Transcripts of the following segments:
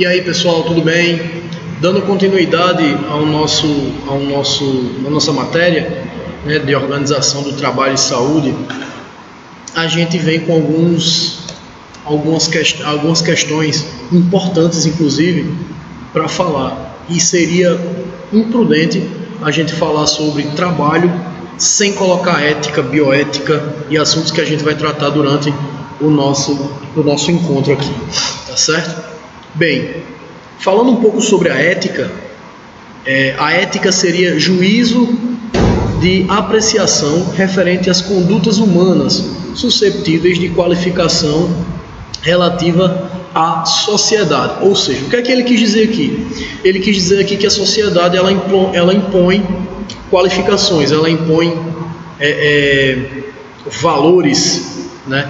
E aí, pessoal, tudo bem? Dando continuidade à nossa matéria, né, de organização do trabalho e saúde, a gente vem com algumas questões importantes, inclusive, para falar. E seria imprudente a gente falar sobre trabalho sem colocar ética, bioética e assuntos que a gente vai tratar durante o nosso encontro aqui, tá certo? Bem, falando um pouco sobre a ética seria juízo de apreciação referente às condutas humanas susceptíveis de qualificação relativa à sociedade. Ou seja, o que é que ele quis dizer aqui? Ele quis dizer aqui que a sociedade ela impõe qualificações, ela impõe valores, né?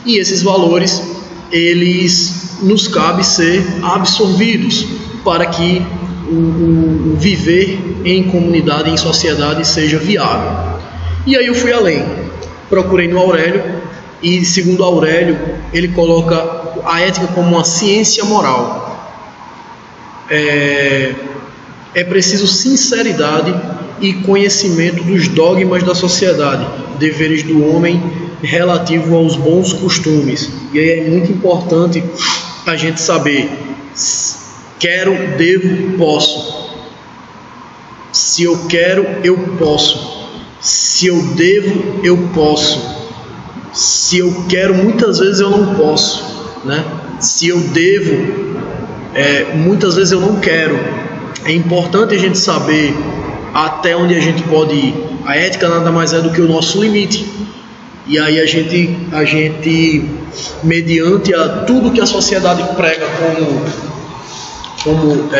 E esses valores, eles nos cabe ser absorvidos para que o viver em comunidade, em sociedade, seja viável. E aí eu fui além, procurei no Aurélio, e segundo Aurélio, ele coloca a ética como uma ciência moral. É preciso sinceridade e conhecimento dos dogmas da sociedade, deveres do homem relativo aos bons costumes. E aí é muito importante a gente saber: quero, devo, posso. Se eu quero, eu posso. Se eu devo, eu posso. Se eu quero, muitas vezes eu não posso, né? Se eu devo, muitas vezes eu não quero. É importante a gente saber até onde a gente pode ir. A ética nada mais é do que o nosso limite. E aí a gente mediante tudo que a sociedade prega como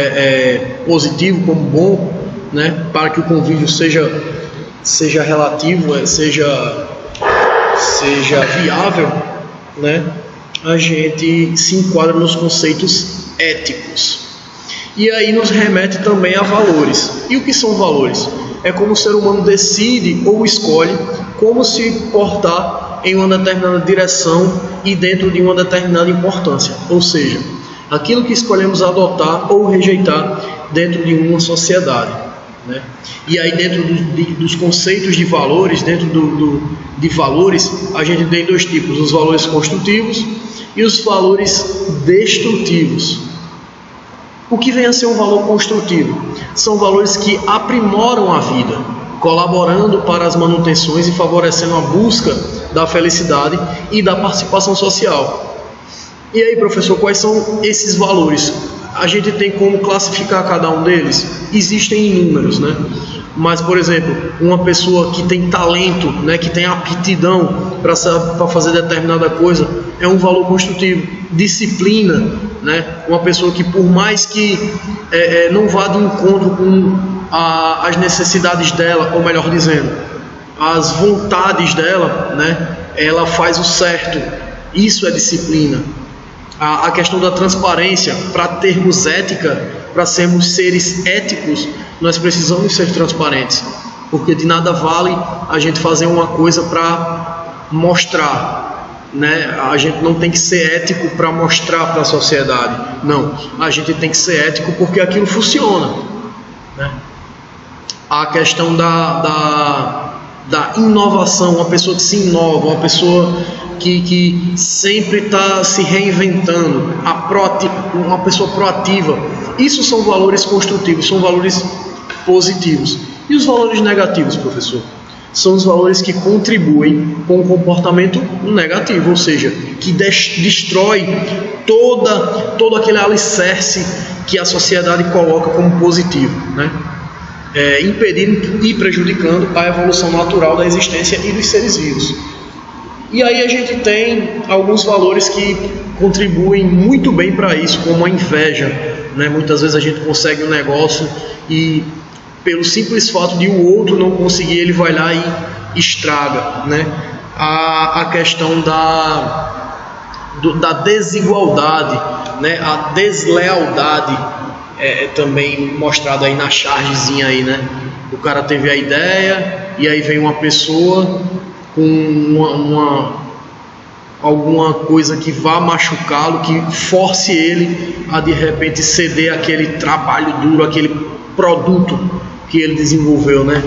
positivo, como bom, né, para que o convívio seja relativo, seja viável, né, a gente se enquadra nos conceitos éticos. E aí nos remete também a valores. E o que são valores? É como o ser humano decide ou escolhe como se portar em uma determinada direção e dentro de uma determinada importância. Ou seja, aquilo que escolhemos adotar ou rejeitar dentro de uma sociedade, né? E aí dentro dos conceitos de valores, dentro de valores, a gente tem dois tipos: os valores construtivos e os valores destrutivos. O que vem a ser um valor construtivo? São valores que aprimoram a vida, colaborando para as manutenções e favorecendo a busca da felicidade e da participação social. E aí, professor, quais são esses valores? A gente tem como classificar cada um deles? Existem inúmeros, né? Mas, por exemplo, uma pessoa que tem talento, né, que tem aptidão para fazer determinada coisa, é um valor construtivo. Disciplina, né? Uma pessoa que, por mais que não vá de encontro com as necessidades dela, ou melhor dizendo, as vontades dela, né, ela faz o certo. Isso é disciplina. A questão da transparência: para termos ética, para sermos seres éticos, nós precisamos ser transparentes, porque de nada vale a gente fazer uma coisa para mostrar, né? A gente não tem que ser ético para mostrar para a sociedade, não. A gente tem que ser ético porque aquilo funciona, né? A questão da inovação, uma pessoa que se inova, uma pessoa que sempre está se reinventando, uma pessoa proativa. Isso são valores construtivos, são valores positivos. E os valores negativos, professor? São os valores que contribuem com o comportamento negativo, ou seja, que destrói todo aquele alicerce que a sociedade coloca como positivo, né? Impedindo e prejudicando a evolução natural da existência e dos seres vivos. E aí a gente tem alguns valores que contribuem muito bem para isso, como a inveja, né? Muitas vezes a gente consegue um negócio e, pelo simples fato de o outro não conseguir, ele vai lá e estraga, né? A questão da desigualdade, né? A deslealdade é também mostrado aí na chargezinha aí, né? O cara teve a ideia e aí vem uma pessoa com alguma coisa que vá machucá-lo, que force ele a de repente ceder aquele trabalho duro, aquele produto que ele desenvolveu, né?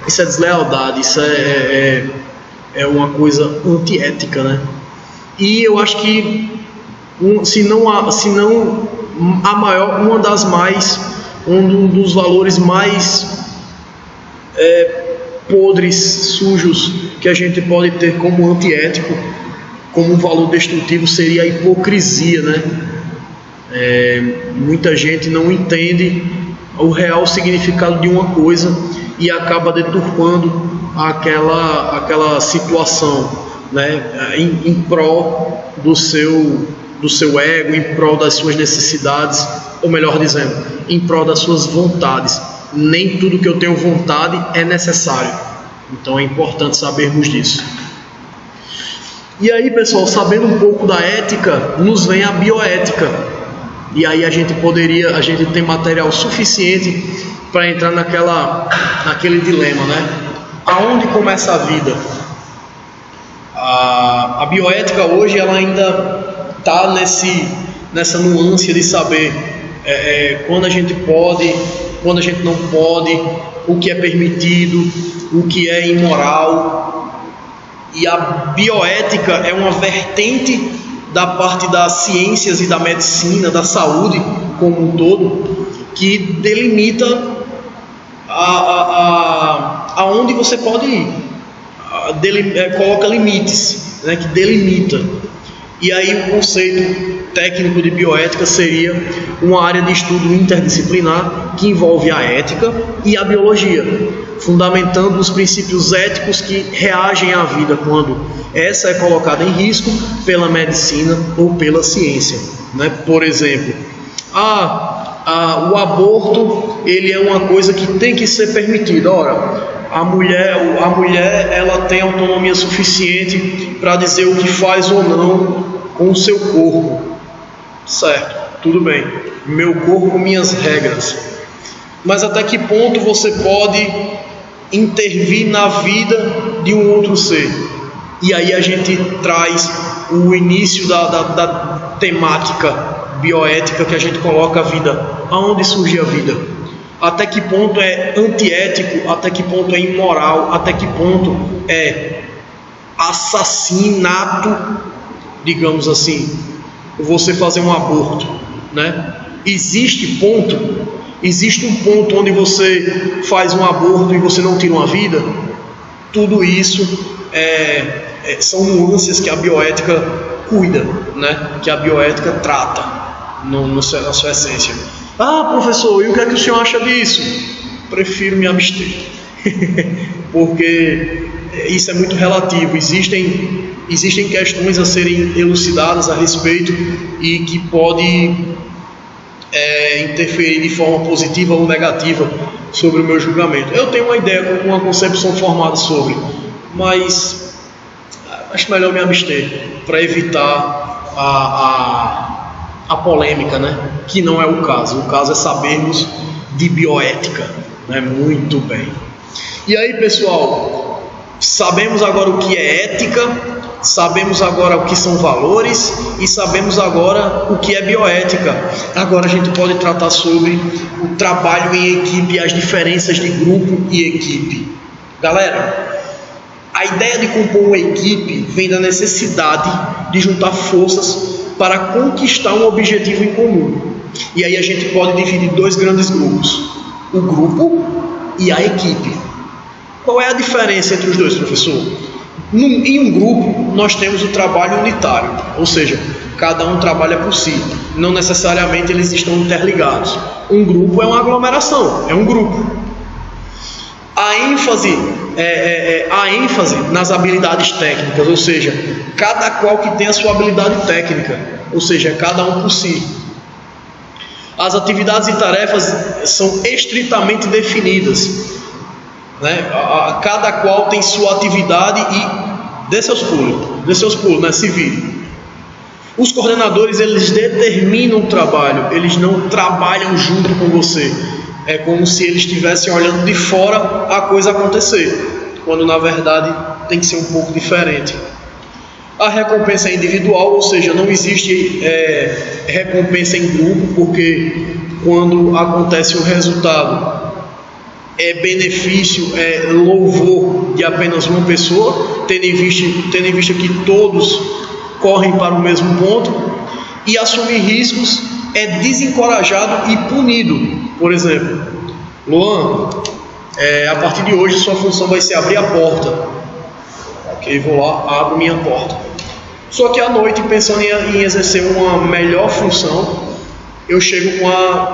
Isso é deslealdade, isso é uma coisa antiética, né? E eu acho que se não a maior, um dos valores mais podres, sujos que a gente pode ter como antiético, como um valor destrutivo, seria a hipocrisia, né? Muita gente não entende o real significado de uma coisa e acaba deturpando aquela situação, né? Em prol do seu ego, em prol das suas necessidades, ou melhor dizendo, em prol das suas vontades. Nem tudo que eu tenho vontade é necessário, então é importante sabermos disso. E aí, pessoal, sabendo um pouco da ética, nos vem a bioética. E aí a gente tem material suficiente para entrar naquele dilema, né? Aonde começa a vida? A bioética hoje ela ainda está nessa nuance de saber quando a gente pode, quando a gente não pode, o que é permitido, o que é imoral. E a bioética é uma vertente da parte das ciências e da medicina, da saúde como um todo, que delimita aonde você pode ir, coloca limites, né, que delimita. E aí o conceito técnico de bioética seria uma área de estudo interdisciplinar que envolve a ética e a biologia, fundamentando os princípios éticos que reagem à vida quando essa é colocada em risco pela medicina ou pela ciência, né? Por exemplo, o aborto ele é uma coisa que tem que ser permitida. Ora, a mulher ela tem autonomia suficiente para dizer o que faz ou não com o seu corpo, certo? Tudo bem, meu corpo, minhas regras. Mas até que ponto você pode intervir na vida de um outro ser? E aí a gente traz o início da temática bioética, que a gente coloca a vida. Aonde surge a vida? Até que ponto é antiético? Até que ponto é imoral? Até que ponto é assassinato, digamos assim, você fazer um aborto, né? Existe um ponto onde você faz um aborto e você não tira uma vida? Tudo isso são nuances que a bioética cuida, né? Que a bioética trata na sua essência. Professor, e o que é que o senhor acha disso? Prefiro me abster, porque isso é muito relativo. Existem questões a serem elucidadas a respeito e que pode interferir de forma positiva ou negativa sobre o meu julgamento. Eu tenho uma ideia, uma concepção formada sobre, mas acho melhor me abster para evitar a polêmica, né? Que não é o caso. O caso é sabermos de bioética, né? Muito bem. E aí, pessoal, sabemos agora o que é ética, sabemos agora o que são valores e sabemos agora o que é bioética. Agora a gente pode tratar sobre o trabalho em equipe, as diferenças de grupo e equipe. Galera, a ideia de compor uma equipe vem da necessidade de juntar forças para conquistar um objetivo em comum. E aí a gente pode dividir dois grandes grupos: o grupo e a equipe. Qual é a diferença entre os dois, professor? Em um grupo nós temos o trabalho unitário, ou seja, cada um trabalha por si, não necessariamente eles estão interligados. Um grupo é uma aglomeração, é um grupo. A ênfase nas habilidades técnicas, ou seja, cada qual que tem a sua habilidade técnica, ou seja, cada um por si. As atividades e tarefas são estritamente definidas, né? Cada qual tem sua atividade e dê seus pulos, né? Se vire. Os coordenadores, eles determinam o trabalho, eles não trabalham junto com você. É como se eles estivessem olhando de fora a coisa acontecer, quando na verdade tem que ser um pouco diferente. A recompensa é individual, ou seja, não existe recompensa em grupo, porque quando acontece o resultado é benefício, é louvor de apenas uma pessoa, tendo em vista que todos correm para o mesmo ponto. E assumir riscos é desencorajado e punido. Por exemplo, Luan, a partir de hoje sua função vai ser abrir a porta. Ok, vou lá, abro minha porta. Só que à noite, pensando em exercer uma melhor função, eu chego com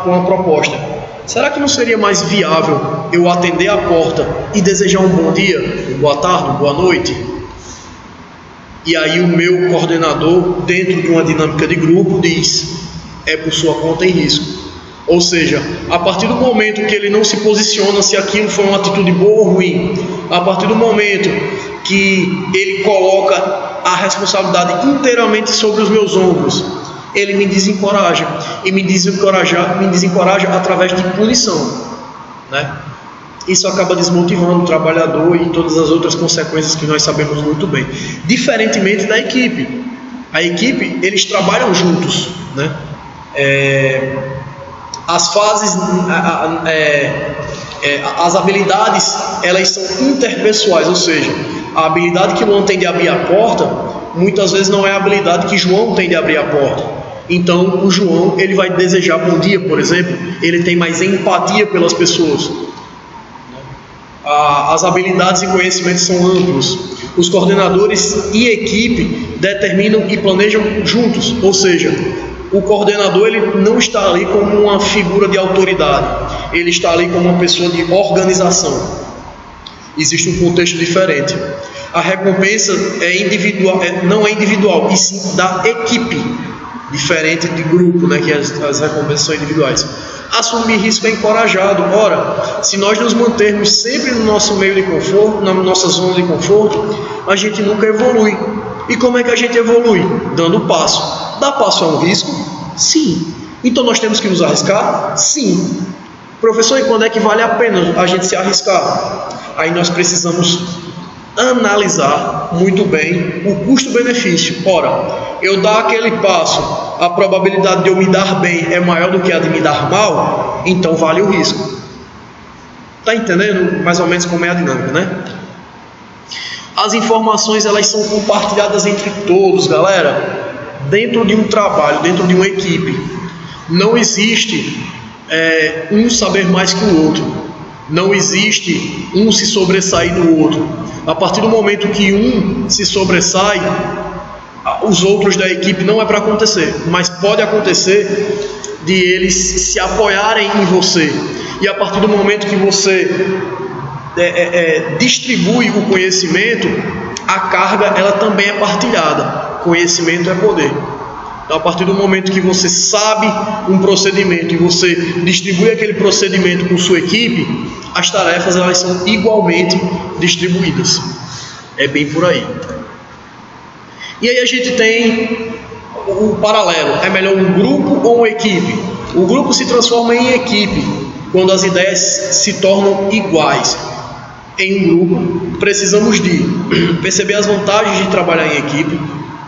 uma proposta. Será que não seria mais viável eu atender a porta e desejar um bom dia, uma boa tarde, uma boa noite? E aí o meu coordenador, dentro de uma dinâmica de grupo, diz: é por sua conta e risco. Ou seja, a partir do momento que ele não se posiciona se aquilo foi uma atitude boa ou ruim, a partir do momento que ele coloca a responsabilidade inteiramente sobre os meus ombros, ele me desencoraja, e me desencoraja através de punição, né? Isso acaba desmotivando o trabalhador e todas as outras consequências que nós sabemos muito bem. Diferentemente da equipe, a equipe, eles trabalham juntos, né? As fases, as habilidades, elas são interpessoais, ou seja, a habilidade que Luan tem de abrir a porta, muitas vezes não é a habilidade que João tem de abrir a porta. Então, o João, ele vai desejar bom dia, por exemplo, ele tem mais empatia pelas pessoas. As habilidades e conhecimentos são amplos. Os coordenadores e equipe determinam e planejam juntos, ou seja, o coordenador, ele não está ali como uma figura de autoridade, ele está ali como uma pessoa de organização. Existe um contexto diferente. A recompensa não é individual, e sim da equipe, diferente de grupo, né, que as recompensas são individuais. Assumir risco é encorajado. Ora, se nós nos mantermos sempre no nosso meio de conforto, na nossa zona de conforto, a gente nunca evolui. E como é que a gente evolui? Dando passo. Dar passo é um risco? Sim. Então nós temos que nos arriscar? Sim. Professor, e quando é que vale a pena a gente se arriscar? Aí nós precisamos analisar muito bem o custo-benefício. Ora, eu dar aquele passo, a probabilidade de eu me dar bem é maior do que a de me dar mal, então vale o risco. Está entendendo mais ou menos como é a dinâmica, né? As informações, elas são compartilhadas entre todos, galera. Dentro de um trabalho, dentro de uma equipe, não existe um saber mais que o outro. Não existe um se sobressair do outro. A partir do momento que um se sobressai, os outros da equipe não é para acontecer, mas pode acontecer de eles se apoiarem em você. E a partir do momento que você distribui o conhecimento, a carga, ela também é partilhada. Conhecimento é poder. Então, a partir do momento que você sabe um procedimento e você distribui aquele procedimento com sua equipe, as tarefas, elas são igualmente distribuídas. É bem por aí. E aí a gente tem o paralelo. É melhor um grupo ou uma equipe? O grupo se transforma em equipe quando as ideias se tornam iguais. Em um grupo, precisamos de perceber as vantagens de trabalhar em equipe.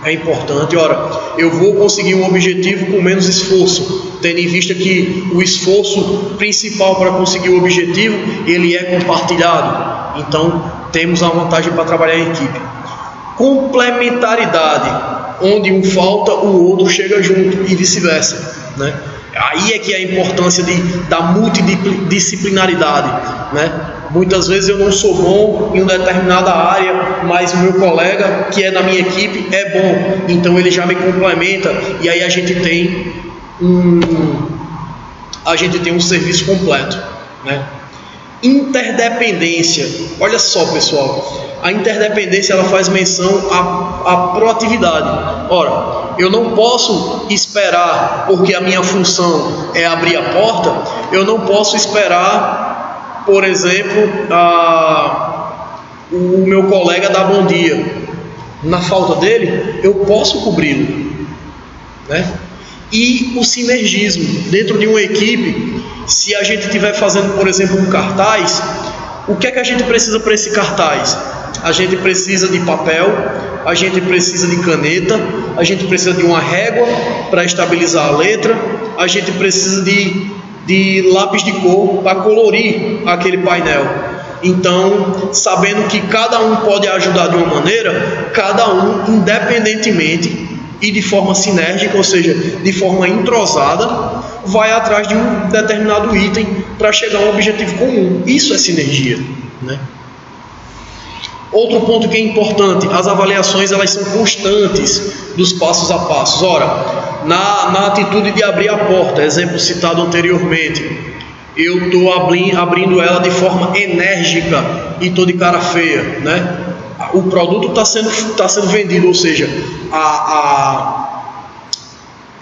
É importante. Ora, eu vou conseguir um objetivo com menos esforço, tendo em vista que o esforço principal para conseguir o objetivo, ele é compartilhado. Então, temos a vantagem para trabalhar em equipe. Complementaridade, onde um falta, o outro chega junto e vice-versa, né? Aí é que é a importância da multidisciplinaridade, né? Muitas vezes eu não sou bom em uma determinada área, mas o meu colega que é da minha equipe é bom, então ele já me complementa, e aí a gente tem um serviço completo, né? Interdependência. Olha só, pessoal, a interdependência, ela faz menção à proatividade. Ora, eu não posso esperar, porque a minha função é abrir a porta, eu não posso esperar, por exemplo, o meu colega dar bom dia. Na falta dele, eu posso cobri-lo, né? E o sinergismo dentro de uma equipe. Se a gente estiver fazendo, por exemplo, um cartaz, o que é que a gente precisa para esse cartaz? A gente precisa de papel, a gente precisa de caneta, a gente precisa de uma régua para estabilizar a letra, a gente precisa de lápis de cor para colorir aquele painel. Então, sabendo que cada um pode ajudar de uma maneira, cada um independentemente e de forma sinérgica, ou seja, de forma entrosada, vai atrás de um determinado item para chegar a um objetivo comum. Isso é sinergia, né? Outro ponto que é importante, as avaliações elas são constantes dos passos a passos. Ora, na atitude de abrir a porta, exemplo citado anteriormente, eu estou abrindo ela de forma enérgica e estou de cara feia, né? O produto está sendo vendido, ou seja,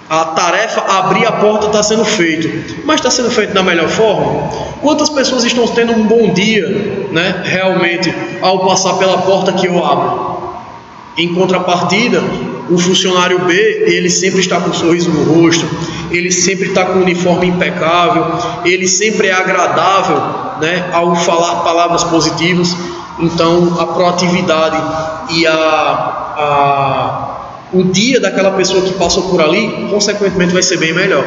a tarefa, abrir a porta, está sendo feito, mas está sendo feito da melhor forma? Quantas pessoas estão tendo um bom dia, né, realmente, ao passar pela porta que eu abro? Em contrapartida, o funcionário B, ele sempre está com um sorriso no rosto, ele sempre está com um uniforme impecável, ele sempre é agradável, né, ao falar palavras positivas. Então, a proatividade e o dia daquela pessoa que passou por ali, consequentemente, vai ser bem melhor.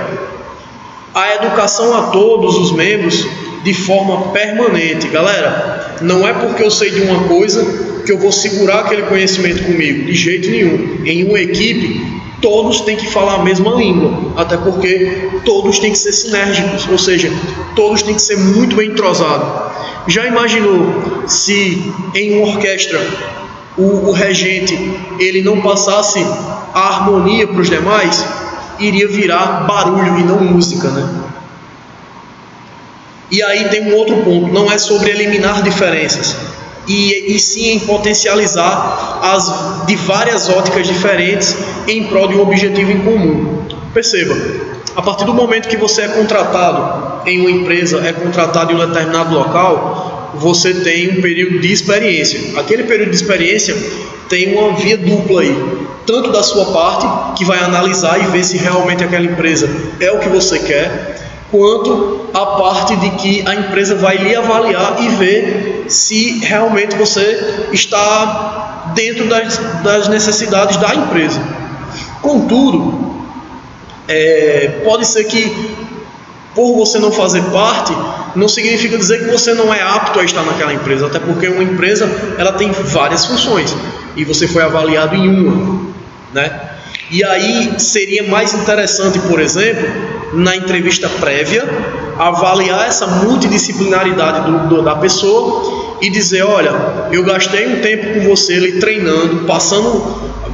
A educação a todos os membros de forma permanente. Galera, não é porque eu sei de uma coisa que eu vou segurar aquele conhecimento comigo, de jeito nenhum. Em uma equipe, todos têm que falar a mesma língua, até porque todos têm que ser sinérgicos, ou seja, todos têm que ser muito bem entrosados. Já imaginou se em uma orquestra o regente ele não passasse a harmonia para os demais? Iria virar barulho e não música, né? E aí tem um outro ponto, não é sobre eliminar diferenças, e sim em potencializar as de várias óticas diferentes em prol de um objetivo em comum. Perceba, a partir do momento que você é contratado em uma empresa, é contratado em um determinado local, você tem um período de experiência. Aquele período de experiência tem uma via dupla aí, tanto da sua parte, que vai analisar e ver se realmente aquela empresa é o que você quer, quanto a parte de que a empresa vai lhe avaliar e ver se realmente você está dentro das necessidades da empresa. Contudo, pode ser que por você não fazer parte, não significa dizer que você não é apto a estar naquela empresa, até porque uma empresa ela tem várias funções e você foi avaliado em uma, né? E aí seria mais interessante, por exemplo, na entrevista prévia, avaliar essa multidisciplinaridade da pessoa e dizer: olha, eu gastei um tempo com você ali treinando,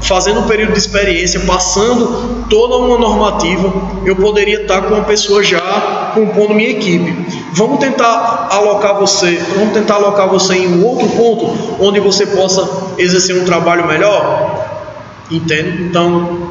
fazendo um período de experiência, passando toda uma normativa, eu poderia estar com uma pessoa já compondo minha equipe. Vamos tentar alocar você em um outro ponto onde você possa exercer um trabalho melhor? Entende? Então,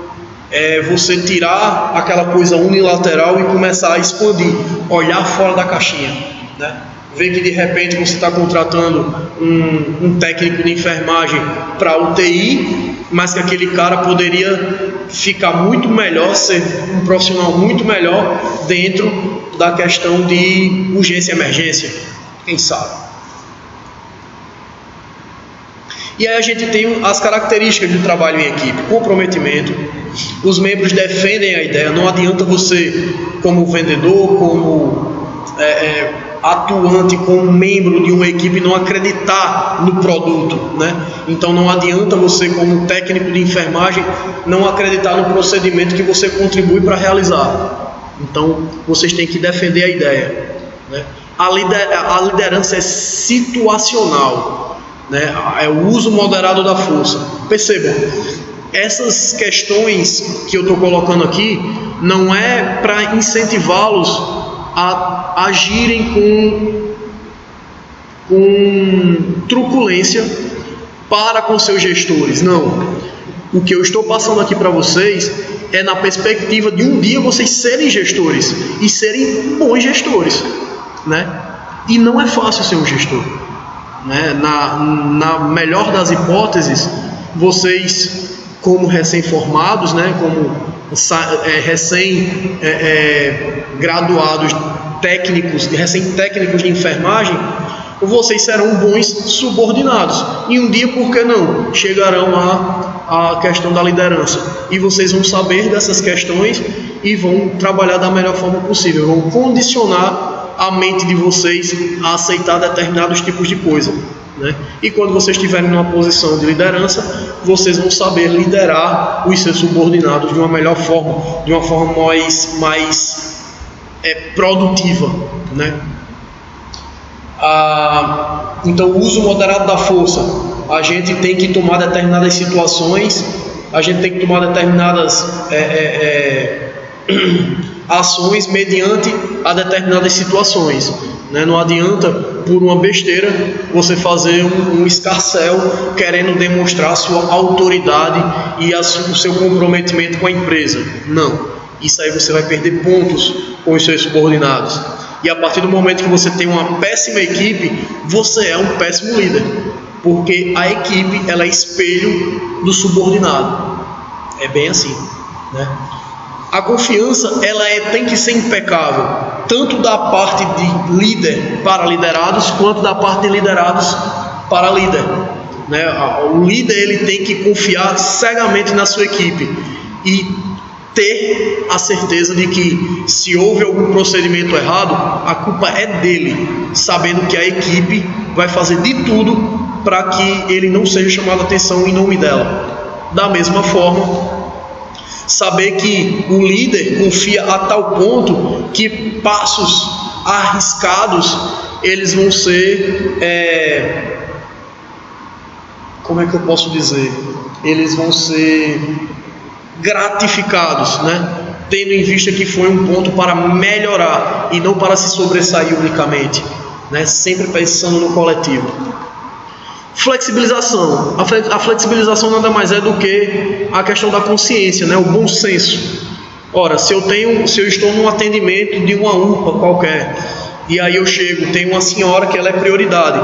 você tirar aquela coisa unilateral e começar a expandir, olhar fora da caixinha, né? Ver que de repente você está contratando um técnico de enfermagem para UTI, mas que aquele cara poderia ficar muito melhor, ser um profissional muito melhor dentro da questão de urgência e emergência, quem sabe? E aí a gente tem as características do trabalho em equipe: comprometimento, os membros defendem a ideia, não adianta você, como vendedor, como atuante, como membro de uma equipe, não acreditar no produto, né? Então não adianta você, como técnico de enfermagem, não acreditar no procedimento que você contribui para realizar. Então vocês têm que defender a ideia, né? A liderança é situacional, né? É o uso moderado da força. Percebam, essas questões que eu estou colocando aqui não é para incentivá-los a agirem com truculência para com seus gestores. Não. O que eu estou passando aqui para vocês é na perspectiva de um dia vocês serem gestores e serem bons gestores, né? E não é fácil ser um gestor, né? Na melhor das hipóteses, vocês, como recém-formados, né, como recém-graduados técnicos, recém-técnicos de enfermagem, vocês serão bons subordinados. E um dia, por que não, chegarão à questão da liderança. E vocês vão saber dessas questões e vão trabalhar da melhor forma possível. Vão condicionar a mente de vocês a aceitar determinados tipos de coisa, né? E quando vocês estiverem numa posição de liderança, vocês vão saber liderar os seus subordinados de uma melhor forma, de uma forma mais produtiva, né? Então, o uso moderado da força, a gente tem que tomar determinadas situações, a gente tem que tomar determinadas ações mediante a determinadas situações, né? Não adianta, por uma besteira, você fazer um escarcéu querendo demonstrar a sua autoridade e o seu comprometimento com a empresa. Não, isso aí você vai perder pontos com os seus subordinados. E a partir do momento que você tem uma péssima equipe, você é um péssimo líder, porque a equipe, ela é espelho do subordinado. É bem assim, né? A confiança, ela tem que ser impecável, tanto da parte de líder para liderados, quanto da parte de liderados para líder, né? O líder, ele tem que confiar cegamente na sua equipe e ter a certeza de que, se houve algum procedimento errado, a culpa é dele, sabendo que a equipe vai fazer de tudo para que ele não seja chamado a atenção em nome dela. Da mesma forma, saber que o líder confia a tal ponto que passos arriscados, eles vão ser, como é que eu posso dizer? Eles vão ser gratificados, né? Tendo em vista que foi um ponto para melhorar e não para se sobressair unicamente, né? Sempre pensando no coletivo. Flexibilização. A flexibilização nada mais é do que a questão da consciência, né? O bom senso. Ora, se eu estou num atendimento de uma UPA qualquer, e aí eu chego, tem uma senhora que ela é prioridade,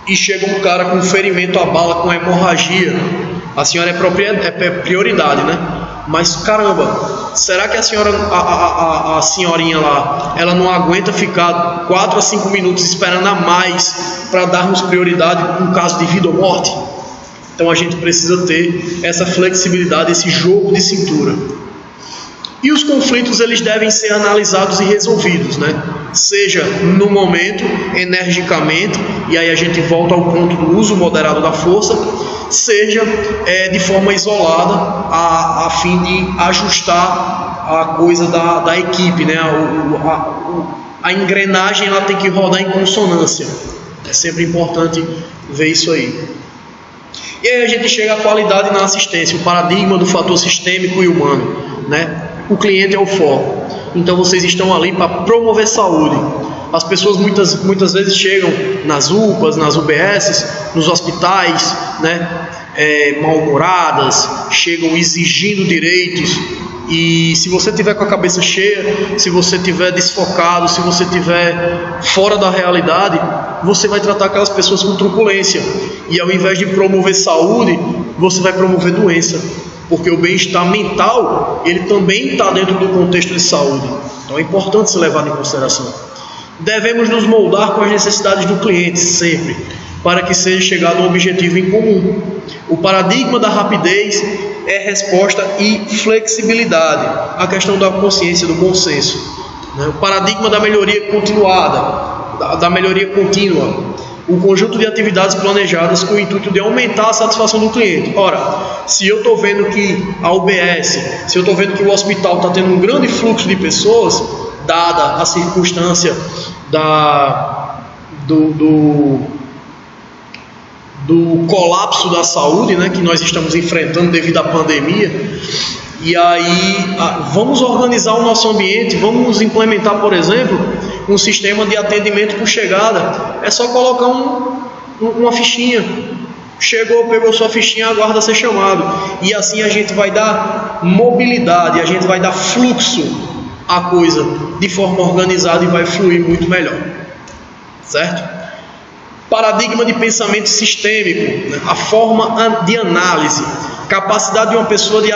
e chega um cara com ferimento à bala, com hemorragia, a senhora é prioridade, né? Mas caramba, será que a senhorinha lá, ela não aguenta ficar 4 a 5 minutos esperando a mais para darmos prioridade em caso de vida ou morte? Então a gente precisa ter essa flexibilidade, esse jogo de cintura. E os conflitos, eles devem ser analisados e resolvidos, né? Seja no momento, energicamente, e aí a gente volta ao ponto do uso moderado da força, seja de forma isolada, a fim de ajustar a coisa da equipe, né? A engrenagem, ela tem que rodar em consonância. É sempre importante ver isso aí. E aí a gente chega à qualidade na assistência, o paradigma do fator sistêmico e humano, né? O cliente é o foco. Então vocês estão ali para promover saúde. As pessoas muitas vezes chegam nas UPAs, nas UBSs, nos hospitais, né? Mal-humoradas, chegam exigindo direitos. E se você tiver com a cabeça cheia, se você tiver desfocado, se você tiver fora da realidade, você vai tratar aquelas pessoas com truculência. E ao invés de promover saúde, você vai promover doença. Porque o bem-estar mental, ele também está dentro do contexto de saúde. Então é importante ser levado em consideração. Devemos nos moldar com as necessidades do cliente sempre, para que seja chegado a um objetivo em comum. O paradigma da rapidez é resposta e flexibilidade, a questão da consciência, do bom senso, né? O paradigma da melhoria continuada, da melhoria contínua, o conjunto de atividades planejadas com o intuito de aumentar a satisfação do cliente. Ora, se eu estou vendo que a UBS, se eu estou vendo que o hospital está tendo um grande fluxo de pessoas, dada a circunstância do colapso da saúde, né, que nós estamos enfrentando devido à pandemia, e aí vamos organizar o nosso ambiente, vamos implementar, por exemplo, um sistema de atendimento por chegada. É só colocar uma fichinha. Chegou, pegou sua fichinha, aguarda ser chamado. E assim a gente vai dar mobilidade, a gente vai dar fluxo à coisa de forma organizada e vai fluir muito melhor. Certo? Paradigma de pensamento sistêmico, né? A forma de análise, capacidade de uma pessoa de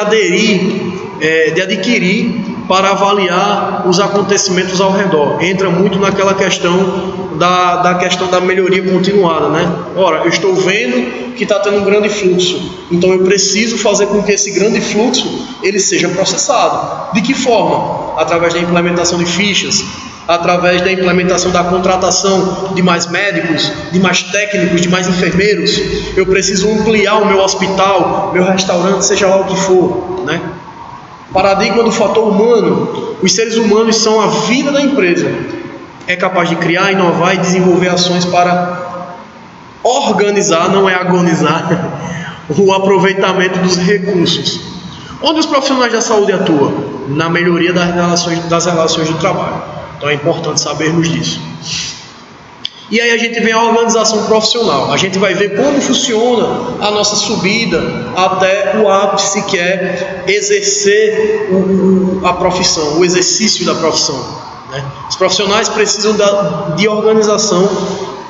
adquirir para avaliar os acontecimentos ao redor. Entra muito naquela questão da melhoria continuada, né? Ora, eu estou vendo que está tendo um grande fluxo, então eu preciso fazer com que esse grande fluxo ele seja processado. De que forma? Através da implementação de fichas, através da implementação da contratação de mais médicos, de mais técnicos, de mais enfermeiros. Eu preciso ampliar o meu hospital, meu restaurante, seja lá o que for, né? Paradigma do fator humano. Os seres humanos são a vida da empresa. É capaz de criar, inovar e desenvolver ações para organizar, não é agonizar, o aproveitamento dos recursos. Onde os profissionais da saúde atuam? Na melhoria das relações de trabalho. Então é importante sabermos disso. E aí a gente vem à organização profissional. A gente vai ver como funciona a nossa subida até o ápice, que é exercer a profissão, o exercício da profissão, né? Os profissionais precisam de organização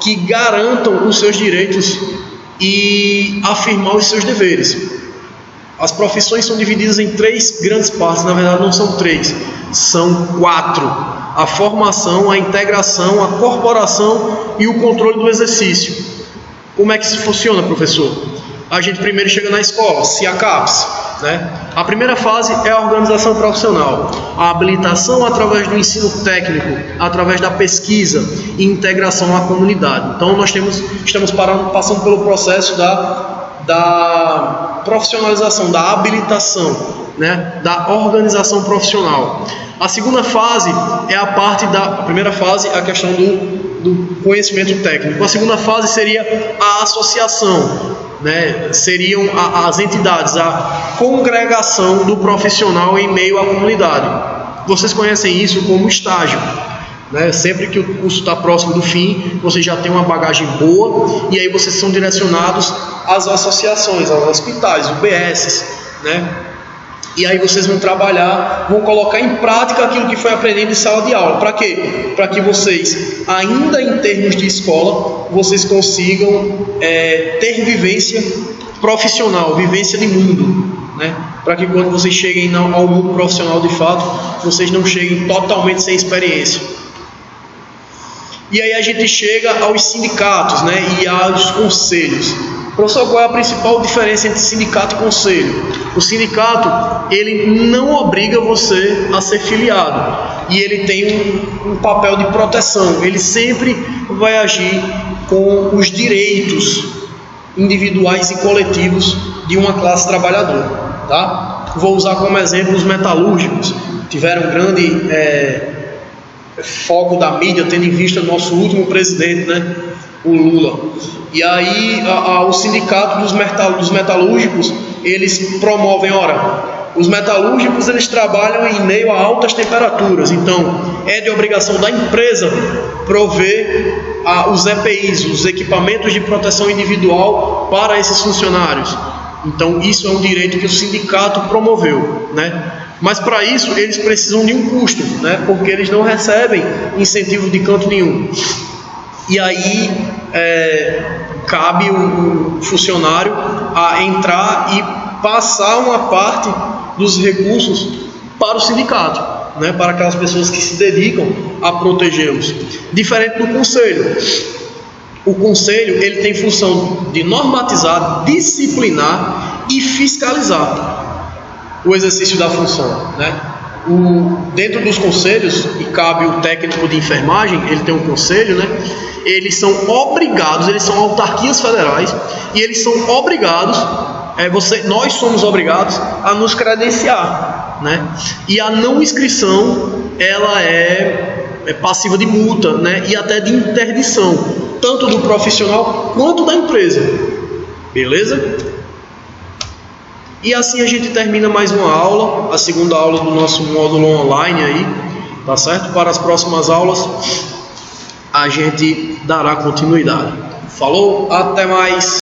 que garantam os seus direitos e afirmar os seus deveres. As profissões são divididas em 3 grandes partes. Na verdade não são 3, são 4. A formação, a integração, a corporação e o controle do exercício. Como é que isso funciona, professor? A gente primeiro chega na escola, CIACAPS, né? A primeira fase é a organização profissional, a habilitação através do ensino técnico, através da pesquisa e integração à comunidade. Então nós estamos passando pelo processo da profissionalização, da habilitação, né? Da organização profissional. A segunda fase é a primeira fase, a questão do conhecimento técnico. A segunda fase seria a associação, né? Seriam as entidades, a congregação do profissional em meio à comunidade. Vocês conhecem isso como estágio, né? Sempre que o curso está próximo do fim, vocês já têm uma bagagem boa e aí vocês são direcionados às associações, aos hospitais, UBSs, né? E aí vocês vão trabalhar, vão colocar em prática aquilo que foi aprendido em sala de aula. Para quê? Para que vocês, ainda em termos de escola, vocês consigam ter vivência profissional, vivência de mundo, né? Para que quando vocês cheguem ao mundo profissional de fato, vocês não cheguem totalmente sem experiência. E aí a gente chega aos sindicatos, né? E aos conselhos. Professor, qual é a principal diferença entre sindicato e conselho? O sindicato, ele não obriga você a ser filiado. E ele tem um papel de proteção. Ele sempre vai agir com os direitos individuais e coletivos de uma classe trabalhadora, tá? Vou usar como exemplo os metalúrgicos. Tiveram um grande foco da mídia, tendo em vista nosso último presidente, né? O Lula. E aí o sindicato dos metalúrgicos, eles promovem, os metalúrgicos eles trabalham em meio a altas temperaturas, então é de obrigação da empresa prover os EPIs, os equipamentos de proteção individual para esses funcionários. Então isso é um direito que o sindicato promoveu, né? Mas para isso eles precisam de um custo, né? Porque eles não recebem incentivo de canto nenhum. E aí cabe o funcionário a entrar e passar uma parte dos recursos para o sindicato, né? Para aquelas pessoas que se dedicam a protegê-los. Diferente do conselho. O conselho ele tem função de normatizar, disciplinar e fiscalizar o exercício da função, né? Dentro dos conselhos, e cabe o técnico de enfermagem, ele tem um conselho, né? Eles são obrigados, eles são autarquias federais e eles são obrigados, nós somos obrigados a nos credenciar, né? E a não inscrição, ela é passiva de multa, né? E até de interdição, tanto do profissional quanto da empresa, beleza? E assim a gente termina mais uma aula, a segunda aula do nosso módulo online aí, tá certo? Para as próximas aulas a gente dará continuidade. Falou, até mais!